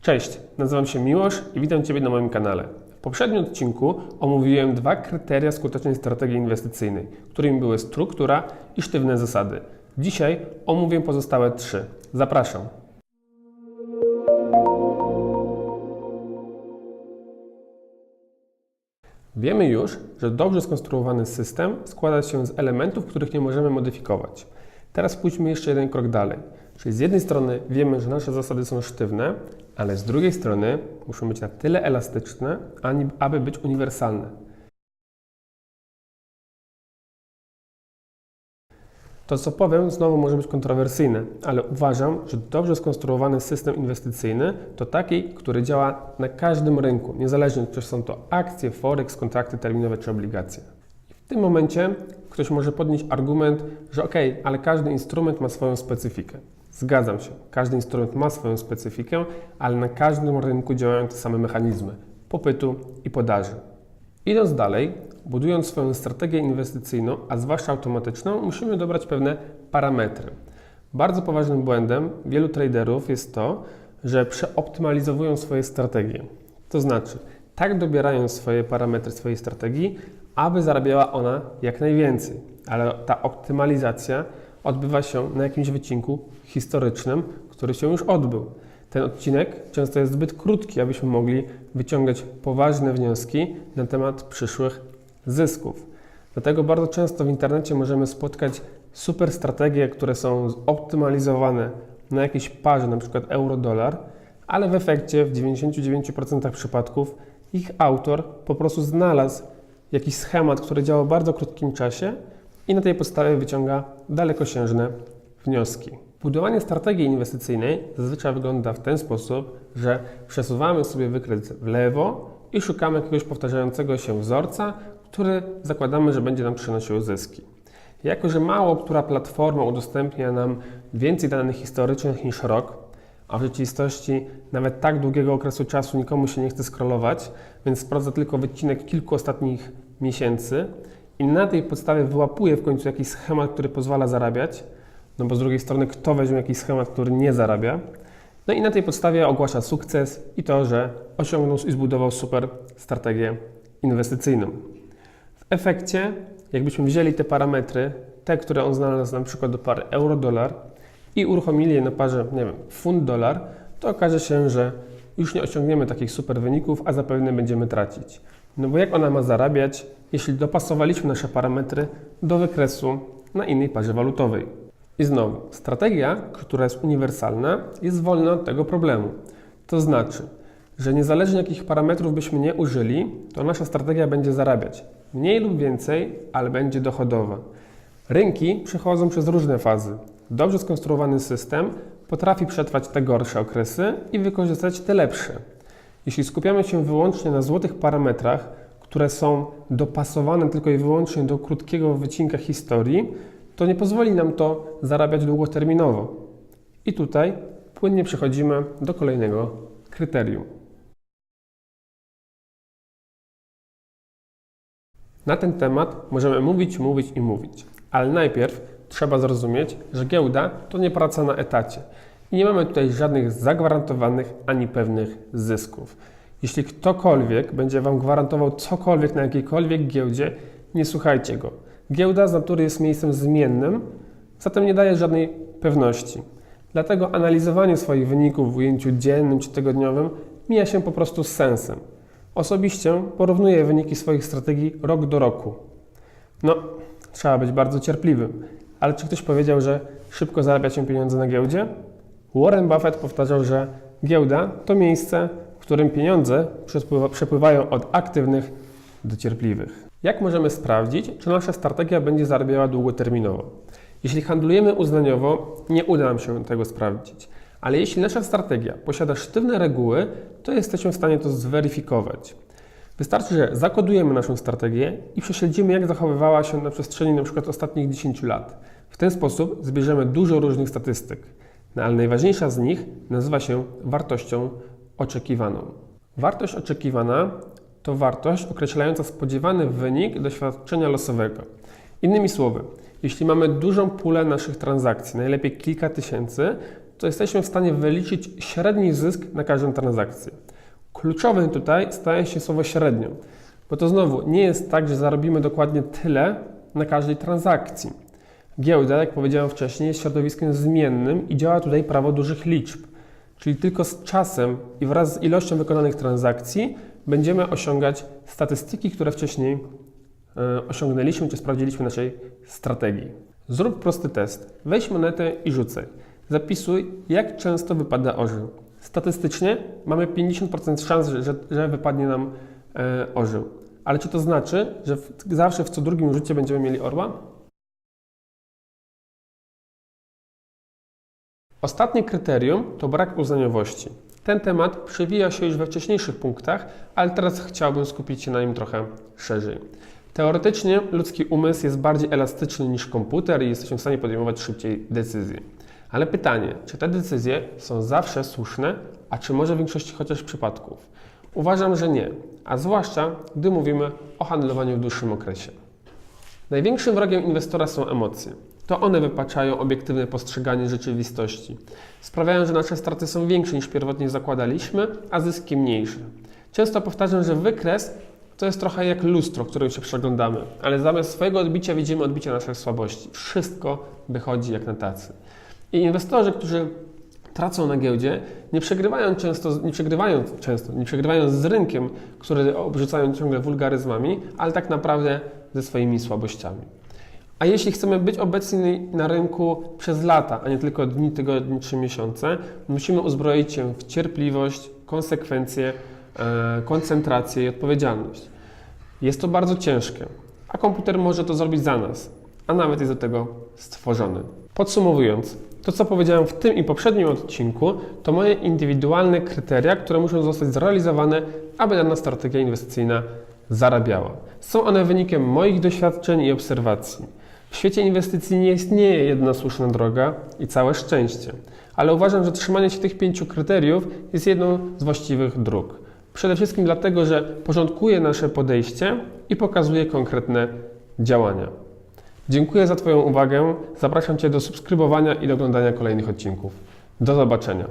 Cześć, nazywam się Miłosz i witam Ciebie na moim kanale. W poprzednim odcinku omówiłem dwa kryteria skutecznej strategii inwestycyjnej, którymi były struktura i sztywne zasady. Dzisiaj omówię pozostałe trzy. Zapraszam. Wiemy już, że dobrze skonstruowany system składa się z elementów, których nie możemy modyfikować. Teraz pójdźmy jeszcze jeden krok dalej. Czyli z jednej strony wiemy, że nasze zasady są sztywne, ale z drugiej strony muszą być na tyle elastyczne, aby być uniwersalne. To, co powiem, znowu może być kontrowersyjne, ale uważam, że dobrze skonstruowany system inwestycyjny to taki, który działa na każdym rynku, niezależnie czy są to akcje, forex, kontrakty terminowe czy obligacje. W tym momencie ktoś może podnieść argument, że ale każdy instrument ma swoją specyfikę. Zgadzam się, każdy instrument ma swoją specyfikę, ale na każdym rynku działają te same mechanizmy popytu i podaży. Idąc dalej, budując swoją strategię inwestycyjną, a zwłaszcza automatyczną, musimy dobrać pewne parametry. Bardzo poważnym błędem wielu traderów jest to, że przeoptymalizowują swoje strategie. To znaczy, tak dobierają swoje parametry swojej strategii, aby zarabiała ona jak najwięcej. Ale ta optymalizacja odbywa się na jakimś wycinku historycznym, który się już odbył. Ten odcinek często jest zbyt krótki, abyśmy mogli wyciągać poważne wnioski na temat przyszłych zysków. Dlatego bardzo często w internecie możemy spotkać super strategie, które są zoptymalizowane na jakiejś parze, np. euro-dolar, ale w efekcie w 99% przypadków ich autor po prostu znalazł jakiś schemat, który działa w bardzo krótkim czasie i na tej podstawie wyciąga dalekosiężne wnioski. Budowanie strategii inwestycyjnej zazwyczaj wygląda w ten sposób, że przesuwamy sobie wykres w lewo i szukamy jakiegoś powtarzającego się wzorca, który zakładamy, że będzie nam przynosił zyski. Jako że mało która platforma udostępnia nam więcej danych historycznych niż rok, a w rzeczywistości nawet tak długiego okresu czasu nikomu się nie chce scrollować, więc sprawdza tylko wycinek kilku ostatnich miesięcy i na tej podstawie wyłapuje w końcu jakiś schemat, który pozwala zarabiać, no bo z drugiej strony kto weźmie jakiś schemat, który nie zarabia, no i na tej podstawie ogłasza sukces i to, że osiągnął i zbudował super strategię inwestycyjną. W efekcie, jakbyśmy wzięli te parametry, te, które on znalazł na przykład do pary euro-dolar i uruchomili je na parze, funt-dolar, to okaże się, że już nie osiągniemy takich super wyników, a zapewne będziemy tracić. No bo jak ona ma zarabiać, jeśli dopasowaliśmy nasze parametry do wykresu na innej parze walutowej? I znowu, strategia, która jest uniwersalna, jest wolna od tego problemu. To znaczy, że niezależnie jakich parametrów byśmy nie użyli, to nasza strategia będzie zarabiać. Mniej lub więcej, ale będzie dochodowa. Rynki przechodzą przez różne fazy. Dobrze skonstruowany system potrafi przetrwać te gorsze okresy i wykorzystać te lepsze. Jeśli skupiamy się wyłącznie na złotych parametrach, które są dopasowane tylko i wyłącznie do krótkiego wycinka historii, to nie pozwoli nam to zarabiać długoterminowo. I tutaj płynnie przechodzimy do kolejnego kryterium. Na ten temat możemy mówić, ale najpierw trzeba zrozumieć, że giełda to nie praca na etacie i nie mamy tutaj żadnych zagwarantowanych ani pewnych zysków. Jeśli ktokolwiek będzie Wam gwarantował cokolwiek na jakiejkolwiek giełdzie, nie słuchajcie go. Giełda z natury jest miejscem zmiennym, zatem nie daje żadnej pewności. Dlatego analizowanie swoich wyników w ujęciu dziennym czy tygodniowym mija się po prostu z sensem. Osobiście porównuję wyniki swoich strategii rok do roku. No, trzeba być bardzo cierpliwym. Ale czy ktoś powiedział, że szybko zarabia się pieniądze na giełdzie? Warren Buffett powtarzał, że giełda to miejsce, w którym pieniądze przepływają od aktywnych do cierpliwych. Jak możemy sprawdzić, czy nasza strategia będzie zarabiała długoterminowo? Jeśli handlujemy uznaniowo, nie uda nam się tego sprawdzić. Ale jeśli nasza strategia posiada sztywne reguły, to jesteśmy w stanie to zweryfikować. Wystarczy, że zakodujemy naszą strategię i prześledzimy, jak zachowywała się na przestrzeni np. ostatnich 10 lat. W ten sposób zbierzemy dużo różnych statystyk. No, ale najważniejsza z nich nazywa się wartością oczekiwaną. Wartość oczekiwana to wartość określająca spodziewany wynik doświadczenia losowego. Innymi słowy, jeśli mamy dużą pulę naszych transakcji, najlepiej kilka tysięcy, to jesteśmy w stanie wyliczyć średni zysk na każdą transakcję. Kluczowym tutaj staje się słowo średnio, bo to znowu nie jest tak, że zarobimy dokładnie tyle na każdej transakcji. Giełda, jak powiedziałem wcześniej, jest środowiskiem zmiennym i działa tutaj prawo dużych liczb, czyli tylko z czasem i wraz z ilością wykonanych transakcji będziemy osiągać statystyki, które wcześniej osiągnęliśmy czy sprawdziliśmy w naszej strategii. Zrób prosty test. Weź monetę i rzucaj. Zapisuj, jak często wypada orzeł. Statystycznie mamy 50% szans, że wypadnie nam orzeł. Ale czy to znaczy, że zawsze w co drugim rzucie będziemy mieli orła? Ostatnie kryterium to brak uznaniowości. Ten temat przewija się już we wcześniejszych punktach, ale teraz chciałbym skupić się na nim trochę szerzej. Teoretycznie ludzki umysł jest bardziej elastyczny niż komputer i jesteśmy w stanie podejmować szybciej decyzje. Ale pytanie, czy te decyzje są zawsze słuszne, a czy może w większości chociaż przypadków? Uważam, że nie, a zwłaszcza gdy mówimy o handlowaniu w dłuższym okresie. Największym wrogiem inwestora są emocje. To one wypaczają obiektywne postrzeganie rzeczywistości. Sprawiają, że nasze straty są większe niż pierwotnie zakładaliśmy, a zyski mniejsze. Często powtarzam, że wykres to jest trochę jak lustro, w którym się przeglądamy, ale zamiast swojego odbicia widzimy odbicie naszych słabości. Wszystko wychodzi jak na tacy. I inwestorzy, którzy tracą na giełdzie, nie przegrywają z rynkiem, który obrzucają ciągle wulgaryzmami, ale tak naprawdę ze swoimi słabościami. A jeśli chcemy być obecni na rynku przez lata, a nie tylko dni, tygodnie czy miesiące, musimy uzbroić się w cierpliwość, konsekwencje, koncentrację i odpowiedzialność. Jest to bardzo ciężkie, a komputer może to zrobić za nas, a nawet jest do tego stworzony. Podsumowując, to co powiedziałem w tym i poprzednim odcinku, to moje indywidualne kryteria, które muszą zostać zrealizowane, aby dana strategia inwestycyjna zarabiała. Są one wynikiem moich doświadczeń i obserwacji. W świecie inwestycji nie istnieje jedna słuszna droga i całe szczęście, ale uważam, że trzymanie się tych 5 kryteriów jest jedną z właściwych dróg. Przede wszystkim dlatego, że porządkuje nasze podejście i pokazuje konkretne działania. Dziękuję za Twoją uwagę, zapraszam Cię do subskrybowania i do oglądania kolejnych odcinków. Do zobaczenia.